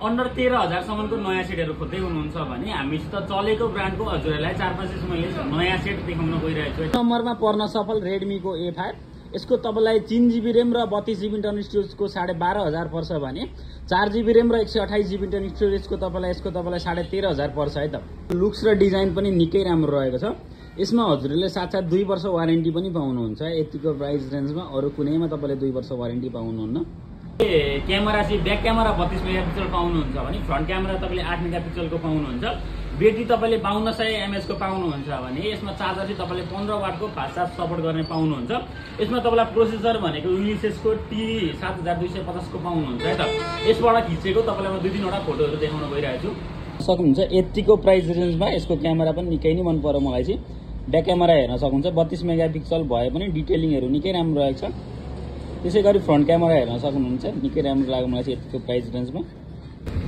Under 13,000 सम्मको नयाँ सेटहरू खोज्दै हुनुहुन्छ भने हामीसित चलेको ब्रान्डको हजुरहरूलाई 4-5 मैले नयाँ सेट देखाउन गइरहेको छु। नम्बरमा पर्न सफल रेडमीको A5। यसको तपाईलाई 3GB र्याम र 32GB इन्टरनल स्टोरेजको 12,500 पर्छ भने 4GB र्याम र 128GB इन्टरनल स्टोरेजको तपाईलाई 13,500 पर्छ है त। लुक्स र डिजाइन पनि निकै राम्रो रहेको छ। यसमा हजुरले साथसाथ 2 वर्ष वारेन्टी पनि पाउनुहुन्छ। यतिको प्राइस रेन्जमा अरु कुनैमा तपाईले 2 वर्ष वारेन्टी पाउनुहुन्न। क्यामेरा चाहिँ ब्याक क्यामेरा 32 मेगापिक्सल पाउनुहुन्छ भने फ्रन्ट क्यामेरा तपाईले 8 मेगापिक्सलको पाउनुहुन्छ। ब्याट्री तपाईले 5200 mAh को पाउनुहुन्छ भने यसमा चार्जर चाहिँ तपाईले 15 वाटको फास्ट चार्ज सपोर्ट गर्ने पाउनुहुन्छ। यसमा तपाईलाई प्रोसेसर भनेको युनिसेसको T7250 को पाउनुहुन्छ है त। यसबाट खिचेको तपाईलाई म 2-3 वटा फोटोहरु देखाउन गइरहेको छु। सक्नुहुन्छ यतिको प्राइस रेन्जमा यसको क्यामेरा पनि निकै नै मन पर्यो मलाई चाहिँ। ब्याक क्यामेरा हेर्न सक्नुहुन्छ 32 मेगापिक्सल भए पनि डिटेलिङहरु निकै राम्रो रहेको छ। त्यसैगरी फ्रन्ट क्यामेरा हेर्न सक्नुहुन्छ निकै राम्रो लाग्यो मलाई चाहिँ यतिको प्राइस रेन्जमा।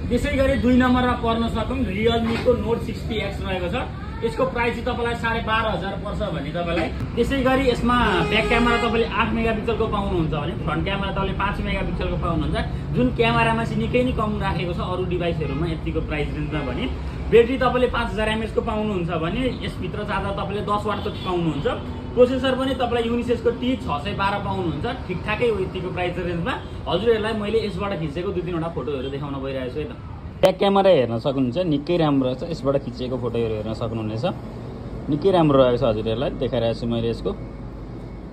त्यसैगरी 2 नम्बरमा पर्न सकौं Realme को Note 60X रहेको छ। यसको प्राइस चाहिँ तपाईलाई 12,500 पर्छ भने तपाईलाई। त्यसैगरी यसमा ब्याक क्यामेरा तपाईले 8 मेगापिक्सलको पाउनुहुन्छ भने फ्रन्ट क्यामेरा तपाईले 5 मेगापिक्सलको पाउनुहुन्छ। जुन क्यामेरामा चाहिँ निकै नै कम राखेको छ अरु डिभाइसहरुमा यतिको प्राइस रेन्जमा भने। ब्याट्री तपाईले 5000 mAh को पाउनुहुन्छ भने यसभित्र चार्जर तपाईले 10 वाटको पाउनुहुन्छ। प्रोसेसर पनि तपाईलाई युनिसेसको T612 पाउनुहुन्छ। ठिकठाकै हो यतिको प्राइस रेन्जमा। हजुरहरुलाई मैले यसबाट खिचेको 2-3 वटा फोटोहरु देखाउन गइरहेको छु है त। ब्याक क्यामेरा हेर्न सक्नुहुन्छ निकै राम्रो छ। यसबाट खिचेको फोटोहरु हेर्न सक्नुहुनेछ। निकै राम्रो रहेको छ हजुरहरुलाई देखाइरहेको छु मैले यसको।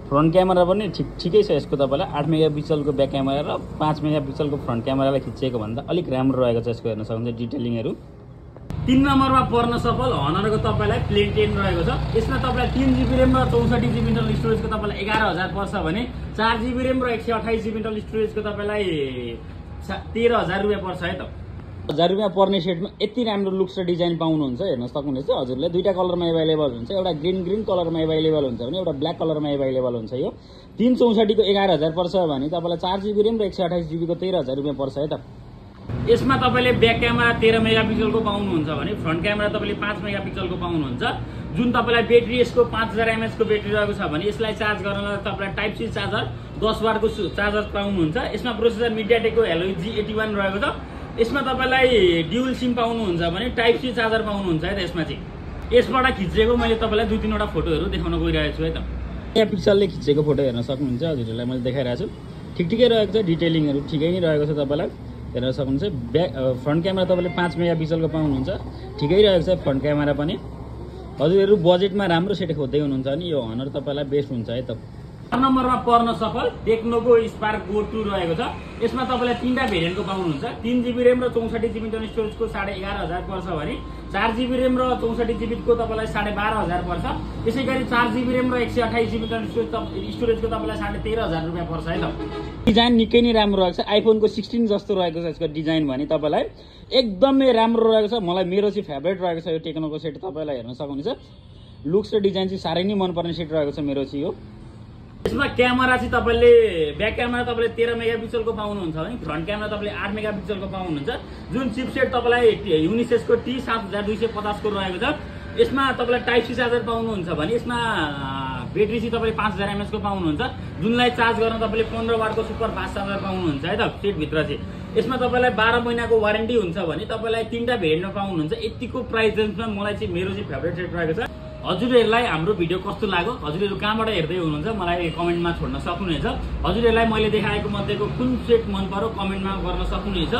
फ्रन्ट क्यामेरा पनि ठिकै छ यसको तपाईलाई 8 मेगापिक्सलको ब्याक क्यामेरा र 5 मेगापिक्सलको फ्रन्ट क्यामेरालाई खिचेको भन्दा अलिक राम्रो रहेको छ यसको हेर्न सक्नुहुन्छ डिटेलिङहरु। 3 नम्बरमा पर्न सफल Honorको तपाईलाई Play 10 रहेको छ। यसमा तपाईलाई 3GB र्याम र 64GB इन्टरनल स्टोरेजको तपाईलाई 11,000 पर्छ भने 4GB र्याम र 128GB इन्टरनल स्टोरेजको तपाईलाई 13,000 रुपैयाँ पर्छ है त। 1000 रुपैयाँ पर्ने सेटमा यति राम्रो लुक्स र डिजाइन पाउनुहुन्छ हेर्न सक्नुहुनेछ। हजुरले दुईटा कलरमा अवेलेबल हुन्छ। एउटा ग्रीन कलरमा अवेलेबल हुन्छ भने एउटा ब्ल्याक कलरमा अवेलेबल हुन्छ। यो 364 को 11,000 पर्छ भने तपाईलाई 4GB र्याम र 128GB को 13,000 रुपैयाँ पर्छ है त। यसमा तपाईले ब्याक क्यामेरा 13 मेगापिक्सलको पाउनुहुन्छ भने फ्रन्ट क्यामेरा तपाईले 5 मेगापिक्सलको पाउनुहुन्छ। जुन तपाईलाई ब्याट्री यसको 5000 mAh को ब्याट्री रहेको छ भने यसलाई चार्ज गर्नलाई तपाईलाई टाइप सी चार्जर 10 वाटको चार्जर पाउनुहुन्छ। यसमा प्रोसेसर MediaTek को Helio G81 रहेको छ। यसमा तपाईलाई ड्युअल सिम पाउनुहुन्छ भने टाइप सी चार्जर पाउनुहुन्छ है त। यसमा चाहिँ यसबाट खिचेको मैले तपाईलाई 2-3 वटा फोटोहरु देखाउन गइरहेको छु है त। यहाँ पिक्सलले खिचेको फोटो हेर्न सक्नुहुन्छ हजुरहरुलाई मैले देखाइरहेको छु। ठिकै रहेको छ डिटेलिङहरु ठिकै नै रहेको छ तपाईलाई हेर्न सक्नुहुन्छ। फ्रन्ट क्यामेरा तपाईले 5 मेगापिक्सलको पाउनुहुन्छ। ठिकै रहेको छ फ्रन्ट क्यामेरा पनि। हजुरहरु बजेटमा राम्रो सेट खोज्दै हुनुहुन्छ भने यो Honor तपाईलाई बेस्ट हुन्छ है त। 4 नम्बरमा पर्न सफल टेक्नोको Spark Go 2 रहेको छ। यसमा तपाईलाई 3टा भेरिएन्टको पाउनुहुन्छ। 3GB र्याम र 64GB इन्टरनल स्टोरेजको 11,500 पर्छ भने 4GB र्याम र 64GB को तपाईलाई 12,500 पर्छ। त्यसैगरी 4GB र्याम र 128GB इन्टरनल स्टोरेजको तपाईलाई 13,500 रुपैयाँ पर्छ है त। डिजाइन निकै नै राम्रो रहेको छ। आइफोनको 16 जस्तो रहेको छ यसको डिजाइन भने तपाईलाई एकदमै राम्रो रहेको छ। मलाई मेरो चाहिँ फेभरेट रहेको छ यो टेक्नोको सेट तपाईलाई हेर्न सक्नुहुन्छ। लुक्स र डिजाइन चाहिँ सारै नै मनपर्ने सेट रहेको छ मेरो चाहिँ यो। यसमा क्यामेरा चाहिँ तपाईले ब्याक क्यामेरा तपाईले 13 मेगापिक्सलको पाउनुहुन्छ भने फ्रन्ट क्यामेरा तपाईले 8 मेगापिक्सलको पाउनुहुन्छ। जुन चिपसेट तपाईलाई युनिसेसको T7250 को रहेको छ। यसमा तपाईलाई टाइप सी चार्जर पाउनुहुन्छ भने यसमा ब्याट्री चाहिँ तपाईले 5000 mAh को पाउनुहुन्छ। जुनलाई चार्ज गर्न तपाईले 15 वाटको सुपर फास्ट चार्जर पाउनुहुन्छ है त सेट भित्र चाहिँ। यसमा तपाईलाई 12 महिनाको वारेन्टी हुन्छ भने तपाईलाई 3टा भेरिएन्टमा पाउनुहुन्छ। यतिको प्राइस रेन्जमा मलाई चाहिँ मेरो चाहिँ फेभरेट सेट रहेको छ। हजुरहरुलाई हाम्रो भिडियो कस्तो लाग्यो हजुरहरु कहाँबाट हेर्दै हुनुहुन्छ मलाई कमेन्टमा छोड्न सक्नुहुनेछ। हजुरहरुलाई मैले देखाएको मध्येको कुन सेट मन पर्यो कमेन्टमा गर्न सक्नुहुनेछ।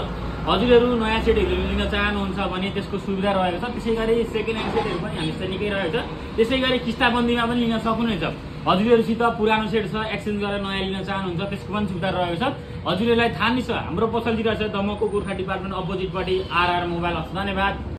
हजुरहरु नयाँ सेटहरु लिन चाहनुहुन्छ भने त्यसको सुविधा रहेको छ। त्यसैगरी सेकेन्ड ह्यान्ड सेटहरु पनि हामीसँग निकै रहेको छ। त्यसैगरी किस्ताबन्दीमा पनि लिन सक्नुहुनेछ। हजुरहरुसित पुरानो सेट छ एक्सचेन्ज गरेर नयाँ लिन चाहनुहुन्छ त्यसको पनि सुविधा रहेको छ। हजुरहरुलाई थाहा नै छ हाम्रो पसल दिइरहेको छ दमकको गोर्खा डिपार्टमेन्ट अपोजिटपट्टि RR मोबाइल हब। धन्यवाद।